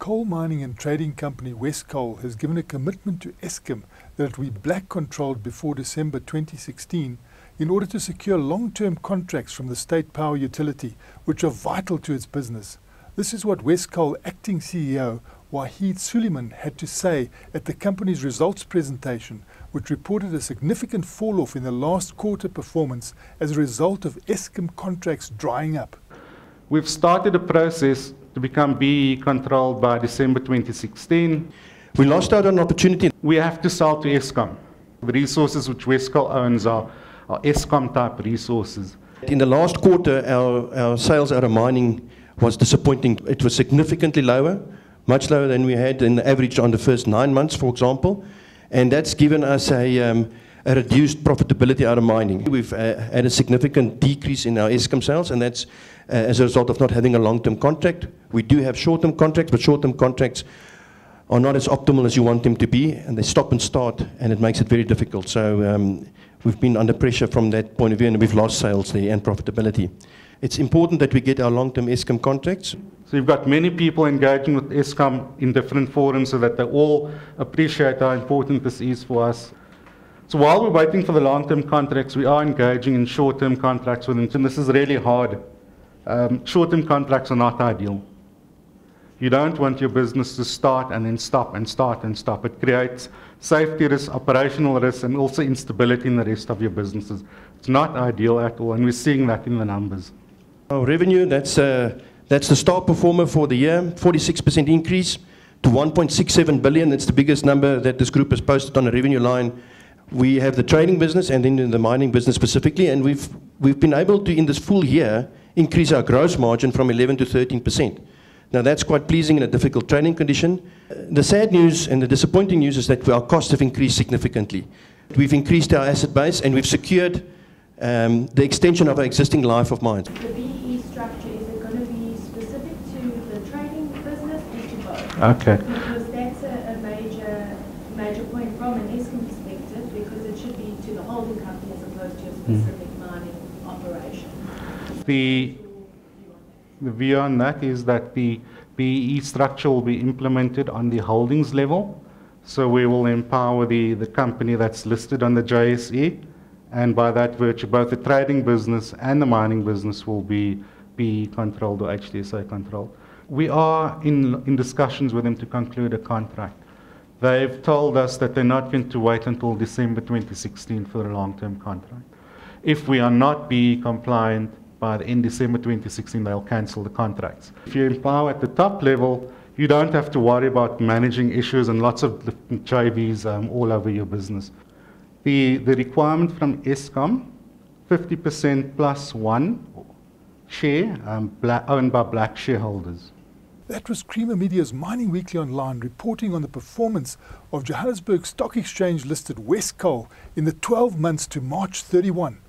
coal mining and trading company Wescoal has given a commitment to Eskom that it will be black controlled before December 2016 in order to secure long-term contracts from the state power utility, which are vital to its business. This is what Wescoal acting CEO Wahid Suleiman had to say at the company's results presentation, which reported a significant fall-off in the last quarter performance as a result of Eskom contracts drying up. We've started a process to become BE controlled by December 2016. We lost out on an opportunity. We have to sell to Eskom. The resources which Wescoal owns are Eskom type resources. In the last quarter, our sales out of mining was disappointing. It was significantly lower, much lower than we had in the average on the first 9 months, for example. And that's given us a reduced profitability out of mining. We've had a significant decrease in our Eskom sales, and that's as a result of not having a long-term contract. We do have short-term contracts, but short-term contracts are not as optimal as you want them to be, and they stop and start, and it makes it very difficult. So we've been under pressure from that point of view, and we've lost sales there and profitability. It's important that we get our long-term Eskom contracts. So you've got many people engaging with Eskom in different forums so that they all appreciate how important this is for us. So while we're waiting for the long-term contracts, we are engaging in short-term contracts with them, and this is really hard. Short-term contracts are not ideal. You don't want your business to start and then stop and start and stop. It creates safety risks, operational risks, and also instability in the rest of your businesses. It's not ideal at all, and we're seeing that in the numbers. Our revenue, that's the star performer for the year, 46% increase to 1.67 billion. That's the biggest number that this group has posted on a revenue line. We have the trading business and then the mining business specifically, and we've been able to, in this full year, increase our gross margin from 11 to 13%. Now that's quite pleasing in a difficult trading condition. The sad news and the disappointing news is that our costs have increased significantly. We've increased our asset base and we've secured the extension of our existing life of mines. The BE structure, is it going to be specific to the trading business or to both? Okay. Because that's a major point from an Eskom perspective, because it should be to the holding company as opposed to a specific mining operation. The view on that is that the BE structure will be implemented on the holdings level. So we will empower the company that's listed on the JSE, and by that virtue, both the trading business and the mining business will be BE controlled or HDSA controlled. We are in discussions with them to conclude a contract. They've told us that they're not going to wait until December 2016 for a long-term contract. If we are not BE compliant by the end of December 2016, they'll cancel the contracts. If you empower at the top level, you don't have to worry about managing issues and lots of different JVs all over your business. The requirement from Eskom, 50% plus one share owned by black shareholders. That was Creamer Media's Mining Weekly Online reporting on the performance of Johannesburg Stock Exchange listed Wescoal in the 12 months to March 31.